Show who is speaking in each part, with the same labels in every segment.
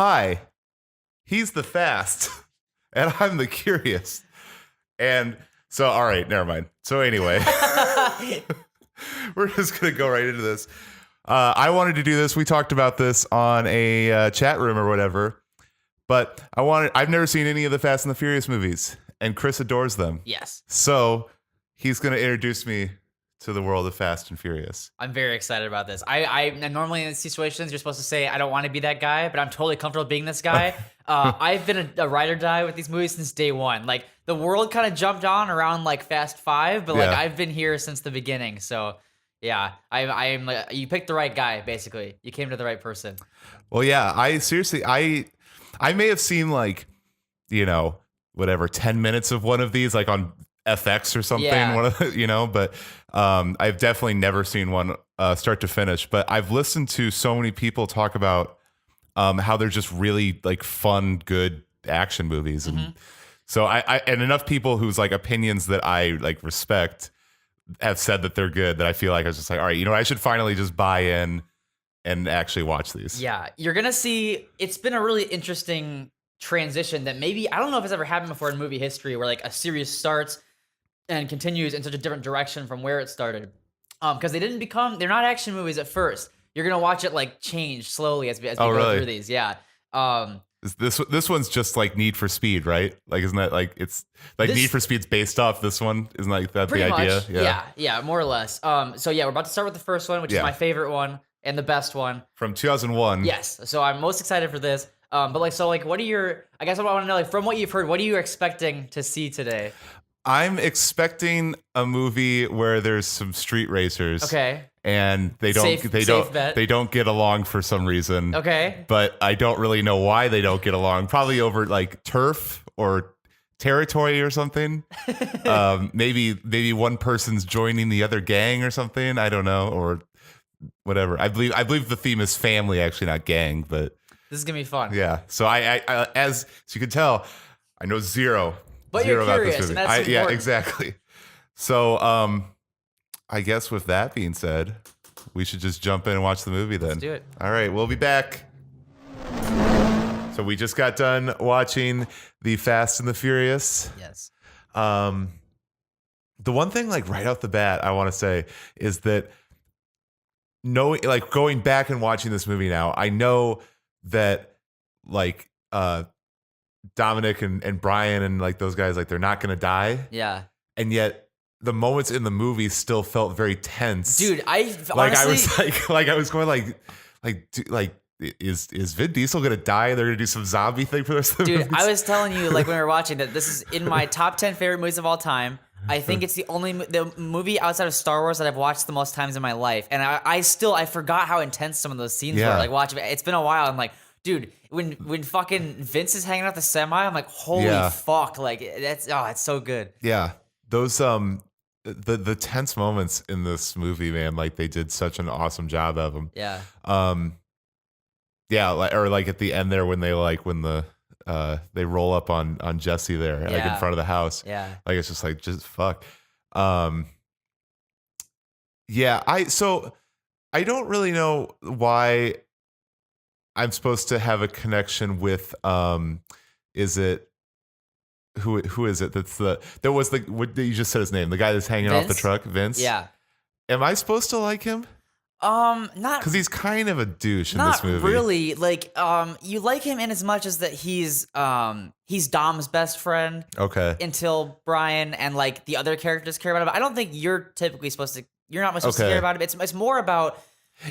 Speaker 1: hi, he's the fast, and I'm the curious. And so, all right, never mind. So anyway, we're just going to go right into this. I wanted to do this. We talked about this on a chat room or whatever, but I've never seen any of the Fast and the Furious movies, and Chris adores them.
Speaker 2: Yes.
Speaker 1: So he's going to introduce me to the world of Fast and Furious.
Speaker 2: I'm very excited about this. I normally in these situations, you're supposed to say, I don't want to be that guy, but I'm totally comfortable being this guy. I've been a ride or die with these movies since day one. Like, the world kind of jumped on around like Fast 5, but like I've been here since the beginning. So yeah, I'm like, you picked the right guy, basically. You came to the right person.
Speaker 1: Well, yeah, I may have seen like, whatever, 10 minutes of one of these, like on FX or something, but I've definitely never seen one start to finish. But I've listened to so many people talk about how they're just really like fun, good action movies. And so and enough people whose like opinions that I like respect have said that they're good, that I feel like I was just like, all right, I should finally just buy in and actually watch these.
Speaker 2: Yeah, you're going to see, it's been a really interesting transition that maybe, I don't know if it's ever happened before in movie history, where like a series starts and continues in such a different direction from where it started. Because they're not action movies at first. You're going to watch it like change slowly as we go through these. Yeah.
Speaker 1: This one's just like Need for Speed, right? Like, isn't that like, it's like Need for Speed's based off this one? Isn't like that the idea?
Speaker 2: Much. Yeah, more or less. So yeah, we're about to start with the first one, which is my favorite one and the best one.
Speaker 1: From 2001.
Speaker 2: Yes. So I'm most excited for this. But what are your, I guess what I want to know, like, from what you've heard, what are you expecting to see today?
Speaker 1: I'm expecting a movie where there's some street racers.
Speaker 2: Okay.
Speaker 1: And they don't get along for some reason.
Speaker 2: Okay.
Speaker 1: But I don't really know why they don't get along. Probably over like turf or territory or something. Maybe one person's joining the other gang or something. I don't know, or whatever. I believe the theme is family, actually, not gang. But
Speaker 2: this is gonna be fun.
Speaker 1: Yeah. So I as you can tell, I know zero.
Speaker 2: But
Speaker 1: zero
Speaker 2: you're curious,
Speaker 1: about this movie.
Speaker 2: and that's important.
Speaker 1: Yeah, exactly. So I guess with that being said, we should just jump in and watch the movie then.
Speaker 2: Let's do it.
Speaker 1: All right, we'll be back. So we just got done watching the Fast and the Furious.
Speaker 2: Yes.
Speaker 1: The one thing, like right off the bat, I want to say is that going back and watching this movie now, I know that like Dominic and Brian and like those guys, like they're not gonna die.
Speaker 2: Yeah.
Speaker 1: And yet the moments in the movie still felt very tense.
Speaker 2: Dude, honestly,
Speaker 1: I was going is Vin Diesel gonna die? They're gonna do some zombie thing for the rest of the movie.
Speaker 2: I was telling you, like, when we were watching that, this is in my top 10 favorite movies of all time. I think it's the movie outside of Star Wars that I've watched the most times in my life. And I forgot how intense some of those scenes were. Like, watching it. It's been a while. I'm like, dude, when fucking Vince is hanging out the semi, I'm like, holy fuck. Like, it's so good.
Speaker 1: Yeah. Those the tense moments in this movie, man, like they did such an awesome job of them.
Speaker 2: Yeah.
Speaker 1: Or like at the end there when they they roll up on Jesse there, like in front of the house.
Speaker 2: Yeah.
Speaker 1: Like it's just fuck. I don't really know why I'm supposed to have a connection with is it who is it what you just said his name, the guy that's hanging off the truck, Vince?
Speaker 2: Yeah.
Speaker 1: Am I supposed to like him?
Speaker 2: Not
Speaker 1: because he's kind of a douche in this movie.
Speaker 2: Not really. Like, you like him in as much as that he's Dom's best friend.
Speaker 1: Okay.
Speaker 2: Until Brian and like the other characters care about him. I don't think you're typically supposed to. You're not supposed to care about him. It's more about.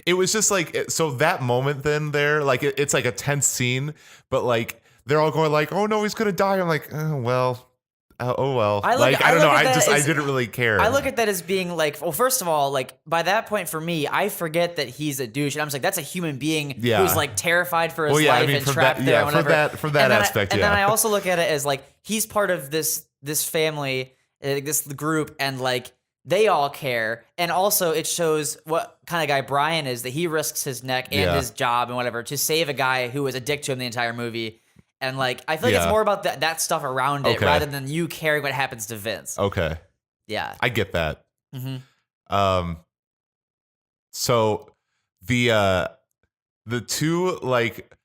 Speaker 1: It was just like, so that moment then there, like it's like a tense scene, but like they're all going like, oh no, he's gonna die. I'm like, oh well. I don't know. I didn't really care.
Speaker 2: I look at that as being like, well, first of all, like by that point for me, I forget that he's a douche, and I'm just like, that's a human being who's like terrified for his life and trapped there.
Speaker 1: From that aspect.
Speaker 2: And then I also look at it as like he's part of this family, this group, and like they all care, and also it shows what kind of guy Brian is, that he risks his neck and his job and whatever to save a guy who was a dick to him the entire movie. And like, I feel like it's more about that stuff around it rather than you caring what happens to Vince.
Speaker 1: Okay.
Speaker 2: Yeah.
Speaker 1: I get that. Mm-hmm. So the two like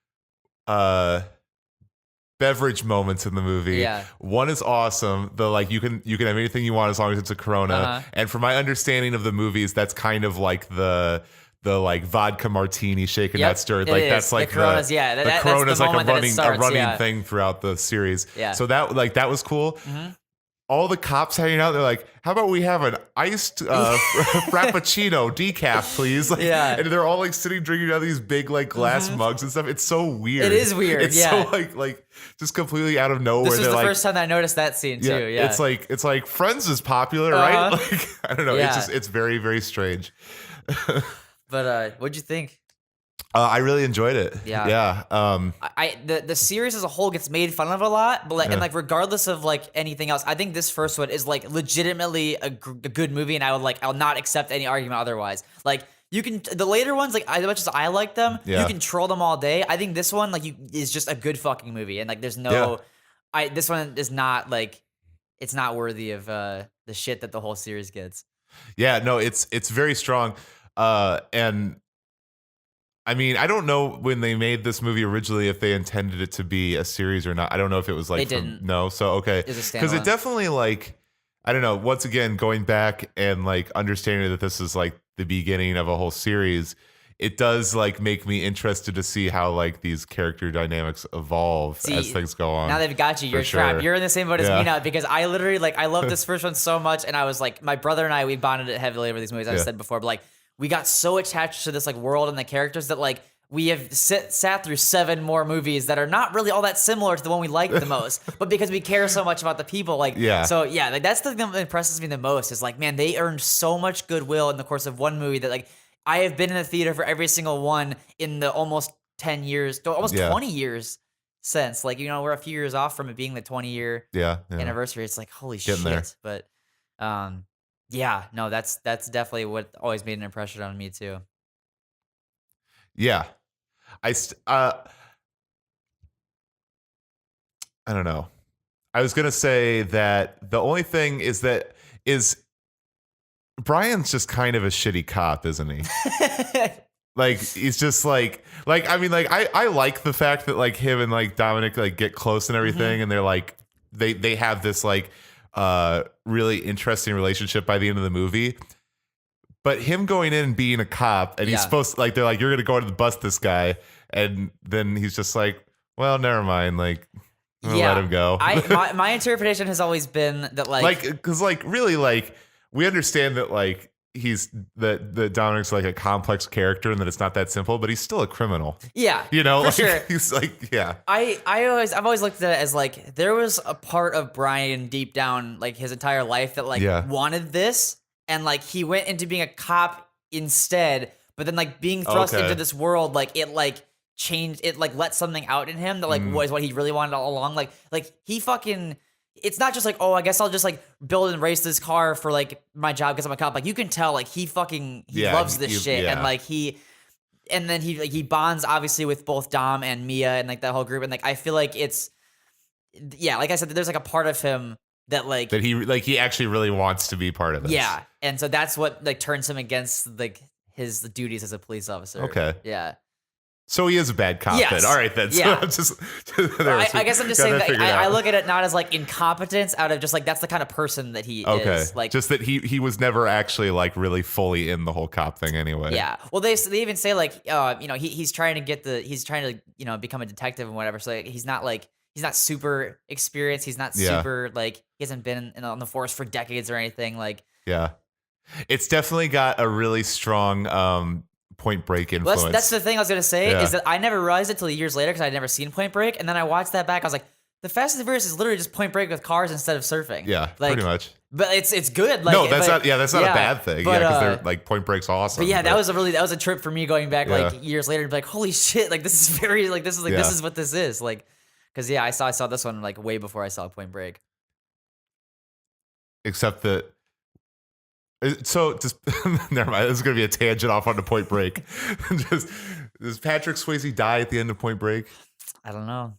Speaker 1: beverage moments in the movie.
Speaker 2: Yeah.
Speaker 1: One is awesome. The like you can have anything you want as long as it's a Corona. And from my understanding of the movies, that's kind of like the like vodka martini shaken not stirred. Like that's like
Speaker 2: the Coronas. The
Speaker 1: Corona's like a running
Speaker 2: yeah.
Speaker 1: thing throughout the series.
Speaker 2: Yeah.
Speaker 1: So that was cool. All the cops hanging out, they're like, how about we have an iced frappuccino decaf, please? Like,
Speaker 2: yeah.
Speaker 1: And they're all like sitting drinking out of these big like glass mugs and stuff. It's so weird.
Speaker 2: It is weird.
Speaker 1: It's so like just completely out of nowhere.
Speaker 2: This was the first time that I noticed that scene too. Yeah.
Speaker 1: It's like Friends is popular, right? Like I don't know.
Speaker 2: Yeah.
Speaker 1: It's very, very strange.
Speaker 2: But what'd you think?
Speaker 1: I really enjoyed it.
Speaker 2: Yeah.
Speaker 1: Yeah.
Speaker 2: The series as a whole gets made fun of a lot, but and like regardless of like anything else, I think this first one is like legitimately a good movie, and I'll not accept any argument otherwise. Like you can the later ones, like as much as I like them, you can troll them all day. I think this one is just a good fucking movie, and like there's no, this one is not like it's not worthy of the shit that the whole series gets.
Speaker 1: Yeah, no, it's very strong, and. I mean, I don't know when they made this movie originally if they intended it to be a series or not. I don't know if it was like
Speaker 2: they didn't.
Speaker 1: No, so okay, because it definitely like I don't know. Once again, going back and like understanding that this is like the beginning of a whole series, it does like make me interested to see how like these character dynamics evolve as things go on.
Speaker 2: Now they've got you. You're trapped. You're in the same boat as me now because I literally like I love this first one so much, and I was like my brother and I we bonded it heavily over these movies. I've said before, but like. We got so attached to this like world and the characters that like we have sat through 7 more movies that are not really all that similar to the one we like the most, but because we care so much about the people, like so like that's the thing that impresses me the most is like man, they earned so much goodwill in the course of one movie that like I have been in the theater for every single one in the almost 10 years, almost 20 years since. Like we're a few years off from it being the 20-year anniversary. It's like holy shit, but yeah, no, that's definitely what always made an impression on me too.
Speaker 1: Yeah, I don't know. I was gonna say that the only thing is Brian's just kind of a shitty cop, isn't he? Like he's just like I mean like I like the fact that like him and like Dominic like get close and everything, and they're like they have this like. Really interesting relationship by the end of the movie, but him going in and being a cop and he's supposed to, like they're like you're gonna go in and bust this guy, and then he's just like well never mind, like I'm gonna let him go.
Speaker 2: My interpretation has always been that like
Speaker 1: because like really like we understand that like he's the Dominic's like a complex character and that it's not that simple, but he's still a criminal.
Speaker 2: Yeah,
Speaker 1: for like,
Speaker 2: sure.
Speaker 1: He's like
Speaker 2: I've always looked at it as like there was a part of Brian deep down like his entire life that like wanted this, and like he went into being a cop instead, but then like being thrust into this world like it like changed it like let something out in him that like was what he really wanted all along. Like he fucking. It's not just like, oh, I guess I'll just like build and race this car for like my job because I'm a cop. Like you can tell, like he loves this shit, and like he bonds obviously with both Dom and Mia and like that whole group, and like I feel like it's like I said, there's like a part of him that like
Speaker 1: that he actually really wants to be part of this.
Speaker 2: Yeah, and so that's what like turns him against like his duties as a police officer.
Speaker 1: Okay,
Speaker 2: yeah.
Speaker 1: So he is a bad cop then. All right then.
Speaker 2: Yeah.
Speaker 1: So
Speaker 2: I guess I'm just saying that I look at it not as like incompetence out of just like that's the kind of person that he is. Like
Speaker 1: just that he was never actually like really fully in the whole cop thing anyway.
Speaker 2: Yeah. Well, they even say like he's trying to become a detective and whatever. So like, he's not super experienced. He's not super like he hasn't been on the force for decades or anything. Like
Speaker 1: it's definitely got a really strong Point Break influence.
Speaker 2: Well, that's the thing I was gonna say is that I never realized it till years later because I'd never seen Point Break, and then I watched that back. I was like, the Fast and the Furious is literally just Point Break with cars instead of surfing.
Speaker 1: Yeah,
Speaker 2: like,
Speaker 1: pretty much.
Speaker 2: But it's good. Like,
Speaker 1: no, that's not a bad thing. Because they're like Point Break's awesome.
Speaker 2: But that was a trip for me going back like years later and be like, holy shit, like this is very like this is this is what this is like. Because I saw this one like way before I saw Point Break.
Speaker 1: Except that. So just never mind. This is gonna be a tangent off onto Point Break. Does Patrick Swayze die at the end of Point Break?
Speaker 2: I don't know.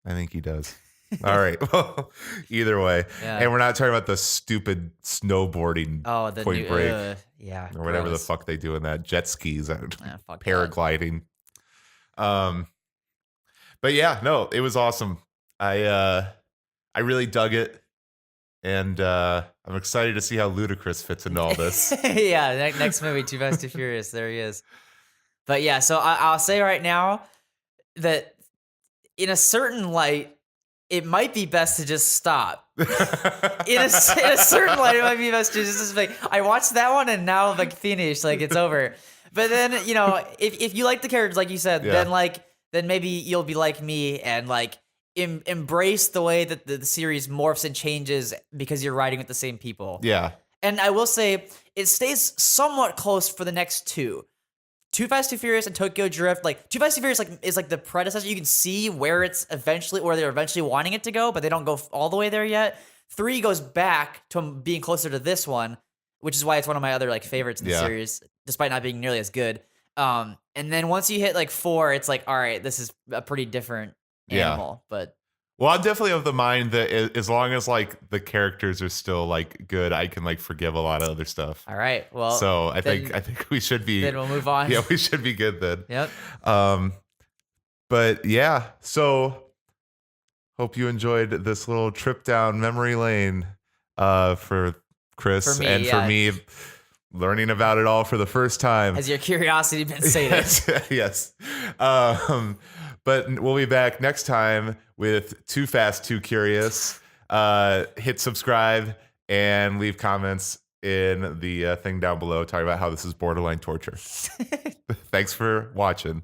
Speaker 1: I think he does. All right. Well, either way, and we're not talking about the stupid snowboarding. Point Break,
Speaker 2: or whatever
Speaker 1: the fuck they do in that jet skis, paragliding. But yeah, no, it was awesome. I really dug it, and I'm excited to see how Ludacris fits into all this.
Speaker 2: Yeah, next movie, Too Fast, Too Furious. There he is. But yeah, so I'll say right now that in a certain light, it might be best to just stop. in a certain light, it might be best to just like, I watched that one and now like finished, like it's over. But then, if you like the characters, like you said, then maybe you'll be like me and like embrace the way that the series morphs and changes because you're riding with the same people.
Speaker 1: Yeah.
Speaker 2: And I will say it stays somewhat close for the next two. Too Fast, Too Furious, and Tokyo Drift. Like Too Fast, Too Furious, is like the predecessor. You can see where they're eventually wanting it to go, but they don't go all the way there yet. 3 goes back to being closer to this one, which is why it's one of my other like favorites in the series, despite not being nearly as good. And then once you hit like 4, it's like, all right, this is a pretty different animal. But
Speaker 1: well, I'm definitely of the mind that as long as like the characters are still like good, I can like forgive a lot of other stuff.
Speaker 2: All right. Well,
Speaker 1: so I think we should be.
Speaker 2: Then we'll move on.
Speaker 1: Yeah, we should be good then.
Speaker 2: Yep.
Speaker 1: But yeah, so hope you enjoyed this little trip down memory lane for Chris for me learning about it all for the first time.
Speaker 2: Has your curiosity been sated?
Speaker 1: Yes. But we'll be back next time with Too Fast, Too Curious. Hit subscribe and leave comments in the thing down below talking about how this is borderline torture. Thanks for watching.